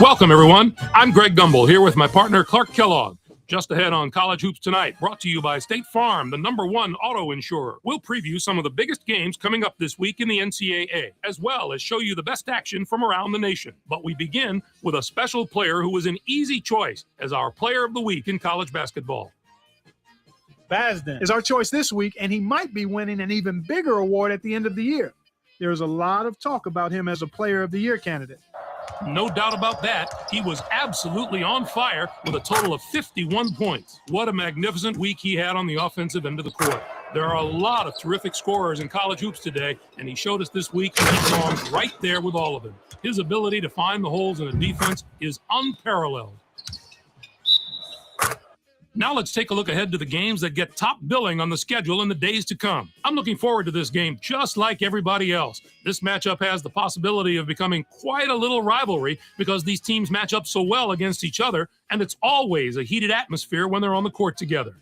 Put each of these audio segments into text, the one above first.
Welcome, everyone. I'm Greg Gumbel here with my partner, Clark Kellogg. Just ahead on College Hoops Tonight, brought to you by State Farm, the #1 auto insurer. We'll preview some of the biggest games coming up this week in the NCAA, as well as show you the best action from around the nation. But we begin with a special player who was an easy choice as our player of the week in college basketball. Basden is our choice this week, and he might be winning an even bigger award at the end of the year. There's a lot of talk about him as a player of the year candidate. No doubt about that. He was absolutely on fire with a total of 51 points. What a magnificent week he had on the offensive end of the court. There are a lot of terrific scorers in college hoops today, and he showed us this week he belongs right there with all of them. His ability to find the holes in a defense is unparalleled. Now let's take a look ahead to the games that get top billing on the schedule in the days to come. I'm looking forward to this game just like everybody else. This matchup has the possibility of becoming quite a little rivalry because these teams match up so well against each other, and it's always a heated atmosphere when they're on the court together.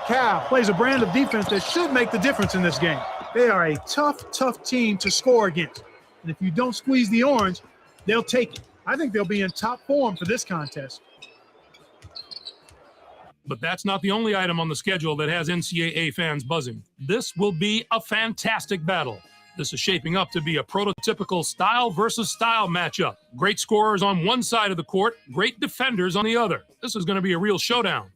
Cal plays a brand of defense that should make the difference in this game. They are a tough team to score against, and if you don't squeeze the orange, they'll take it. I think they'll be in top form for this contest. But that's not the only item on the schedule that has NCAA fans buzzing. This will be a fantastic battle. This is shaping up to be a prototypical style versus style matchup. Great scorers on one side of the court, great defenders on the other. This is going to be a real showdown.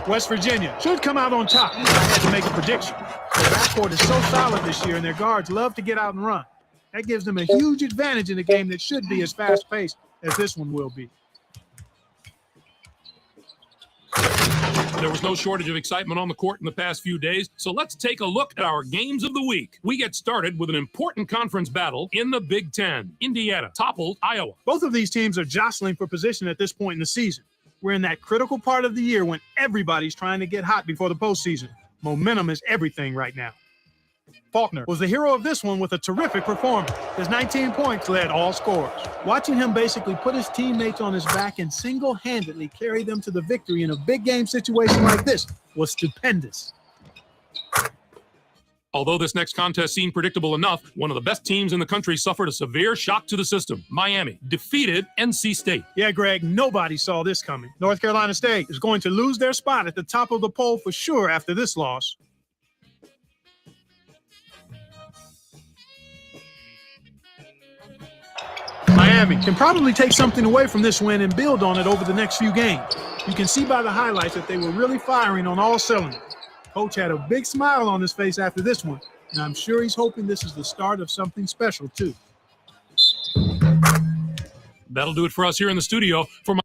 West Virginia should come out on top. I had to make a prediction. Their backcourt is so solid this year, and their guards love to get out and run. That gives them a huge advantage in a game that should be as fast-paced as this one will be. There was no shortage of excitement on the court in the past few days, so let's take a look at our games of the week. We get started with an important conference battle in the Big Ten. Indiana toppled Iowa. Both of these teams are jostling for position at this point in the season. We're in that critical part of the year when everybody's trying to get hot before the postseason. Momentum is everything right now. Faulkner was the hero of this one with a terrific performance. His 19 points led all scorers. Watching him basically put his teammates on his back and single-handedly carry them to the victory in a big game situation like this was stupendous. Although this next contest seemed predictable enough, one of the best teams in the country suffered a severe shock to the system. Miami defeated NC State. Yeah, Greg, nobody saw this coming. North Carolina State is going to lose their spot at the top of the poll for sure after this loss. Miami can probably take something away from this win and build on it over the next few games. You can see by the highlights that they were really firing on all cylinders. Coach had a big smile on his face after this one, and I'm sure he's hoping this is the start of something special, too. That'll do it for us here in the studio. For my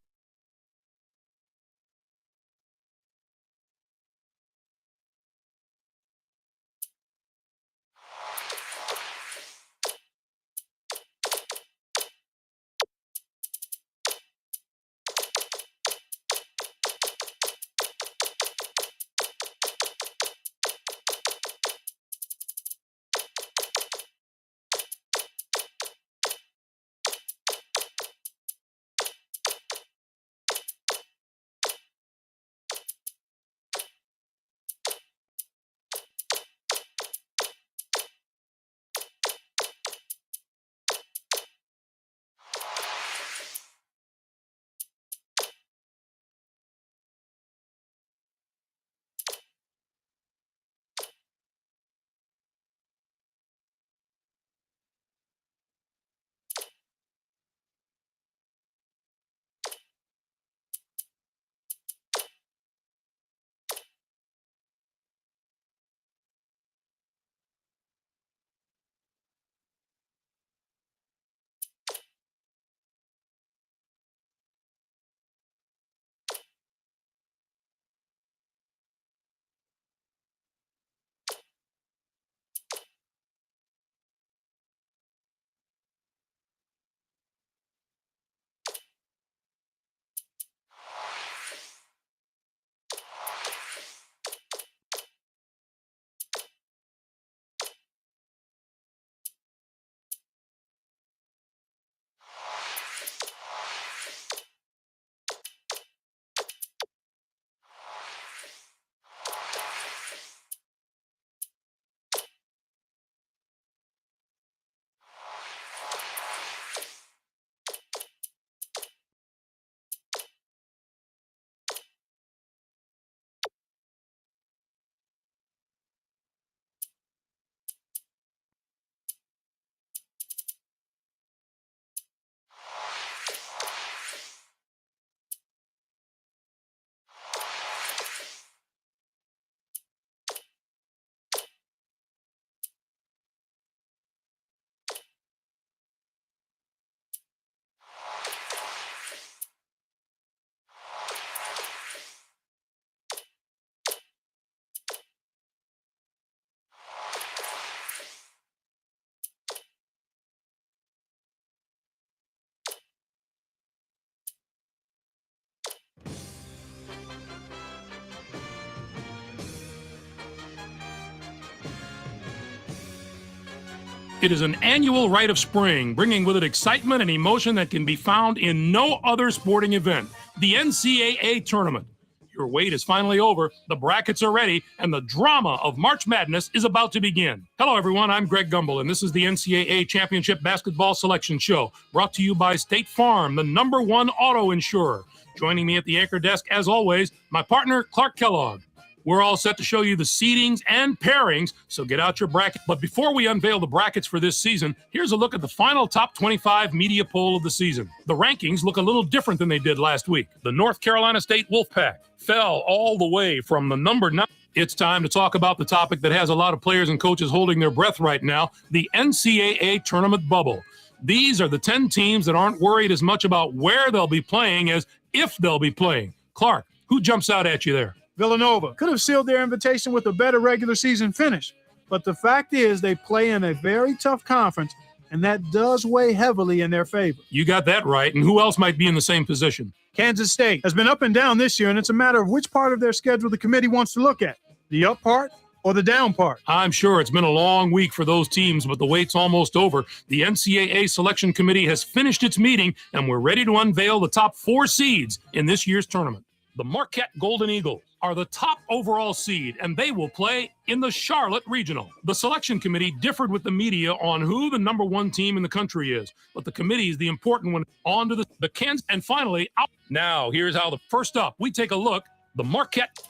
It is an annual rite of spring, bringing with it excitement and emotion that can be found in no other sporting event. The NCAA tournament. Your wait is finally over, the brackets are ready, and the drama of March Madness is about to begin. Hello, everyone. I'm Greg Gumbel, and this is the NCAA Championship Basketball Selection Show, brought to you by State Farm, the #1 auto insurer. Joining me at the anchor desk, as always, my partner, Clark Kellogg. We're all set to show you the seedings and pairings, so get out your bracket. But before we unveil the brackets for this season, here's a look at the final top 25 media poll of the season. The rankings look a little different than they did last week. The North Carolina State Wolfpack fell all the way from the number 9. It's time to talk about the topic that has a lot of players and coaches holding their breath right now, the NCAA tournament bubble. These are the 10 teams that aren't worried as much about where they'll be playing as if they'll be playing. Clark, who jumps out at you there? Villanova could have sealed their invitation with a better regular season finish, but the fact is they play in a very tough conference, and that does weigh heavily in their favor. You got that right, and who else might be in the same position? Kansas State has been up and down this year, and it's a matter of which part of their schedule the committee wants to look at, the up part or the down part. I'm sure it's been a long week for those teams, but the wait's almost over. The NCAA Selection Committee has finished its meeting, and we're ready to unveil the top 4 seeds in this year's tournament. The Marquette Golden Eagles are the top overall seed, and they will play in the Charlotte Regional. The selection committee differed with the media on who the #1 team in the country is, but the committee is the important one. On to the Kansas, and finally, out. Now, here's how first up, we take a look, the Marquette,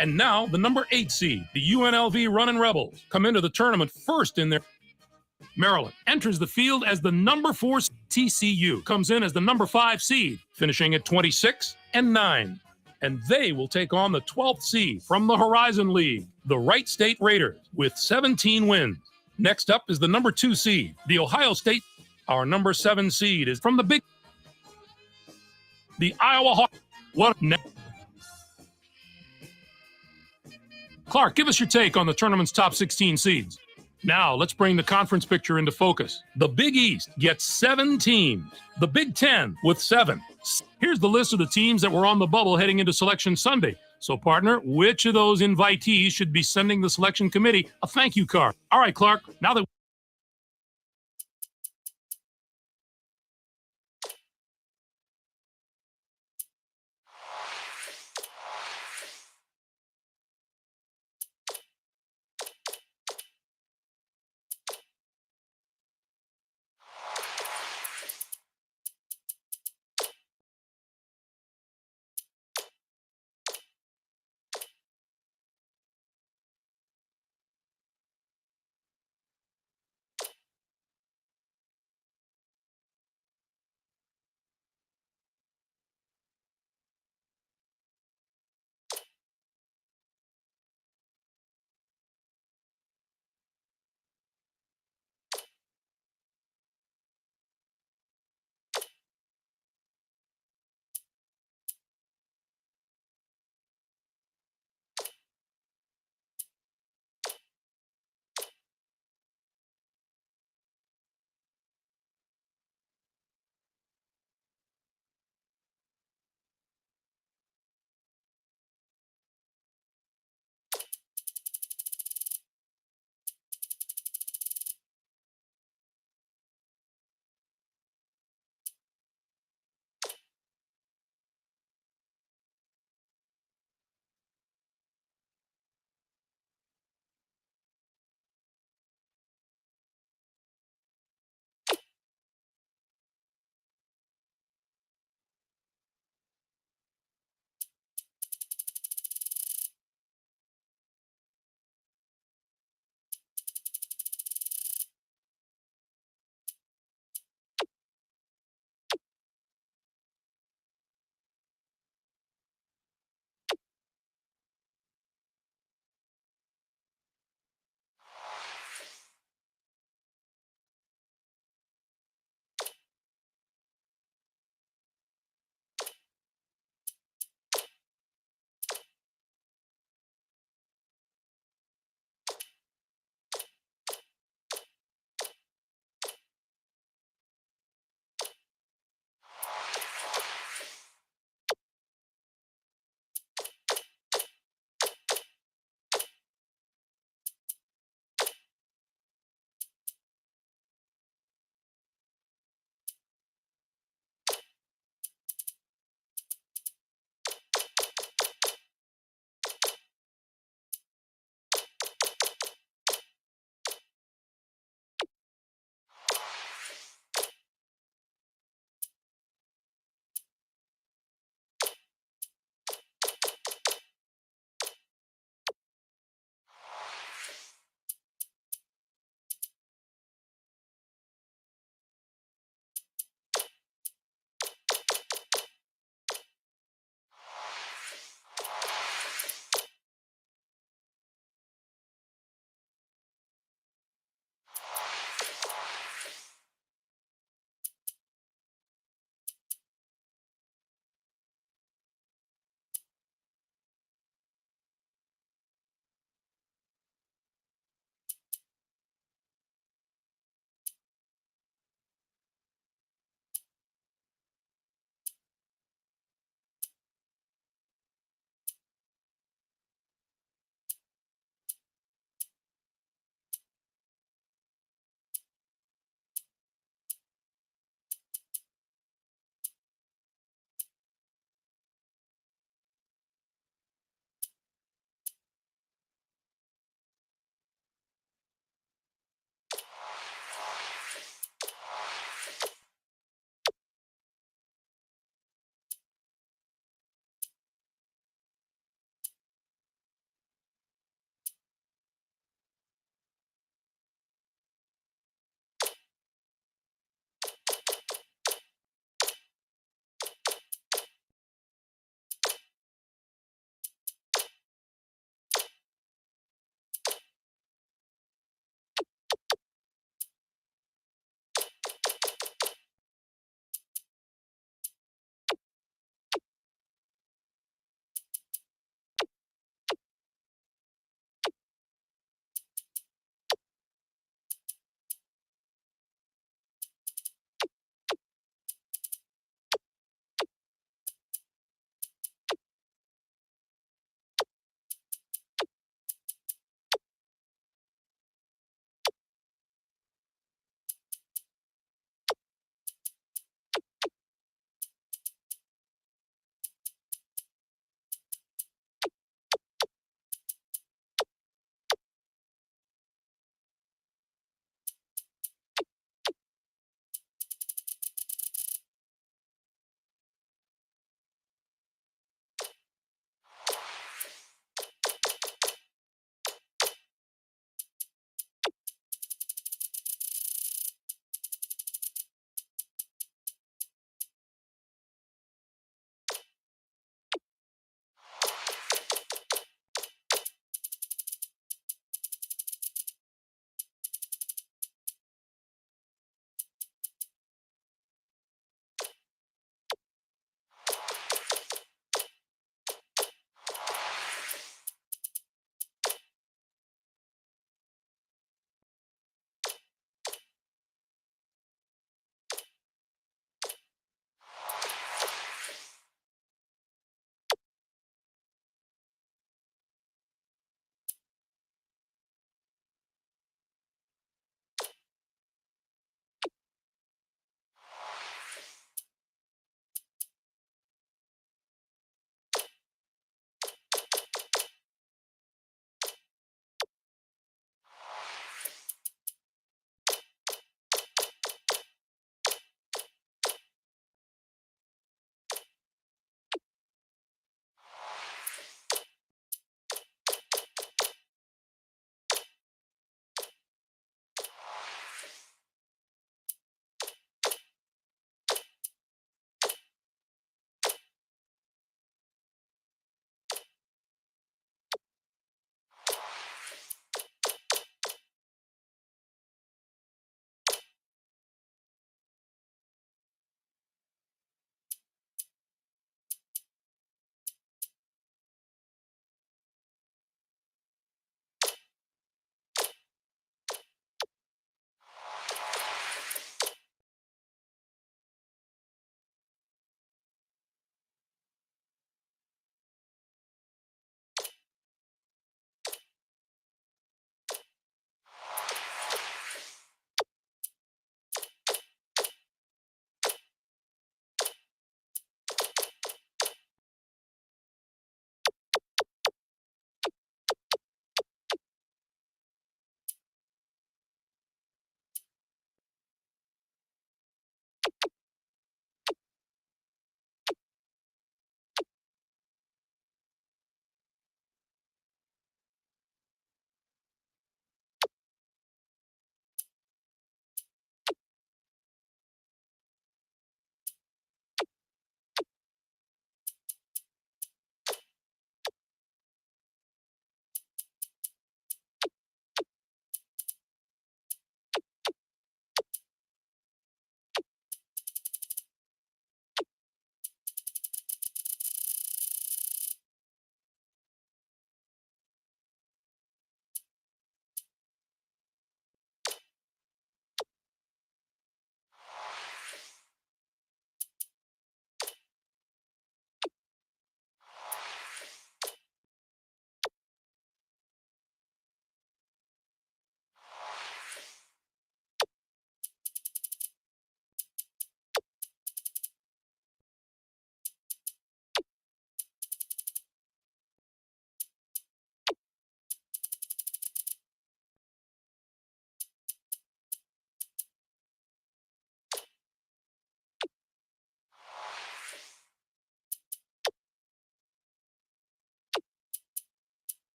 and now the number 8 seed, the UNLV Runnin' Rebels, come into the tournament first in their Maryland enters the field as the number 4 TCU, comes in as the number 5 seed, finishing at 26-9. And they will take on the 12th seed from the Horizon League, the Wright State Raiders, with 17 wins. Next up is the number 2 seed, the Ohio State. Our number 7 seed is from the Iowa Hawks. What next? Clark, give us your take on the tournament's top 16 seeds. Now, let's bring the conference picture into focus. The Big East gets 7 teams. The Big Ten with 7. Here's the list of the teams that were on the bubble heading into Selection Sunday. So, partner, which of those invitees should be sending the selection committee a thank you card? All right, Clark, now that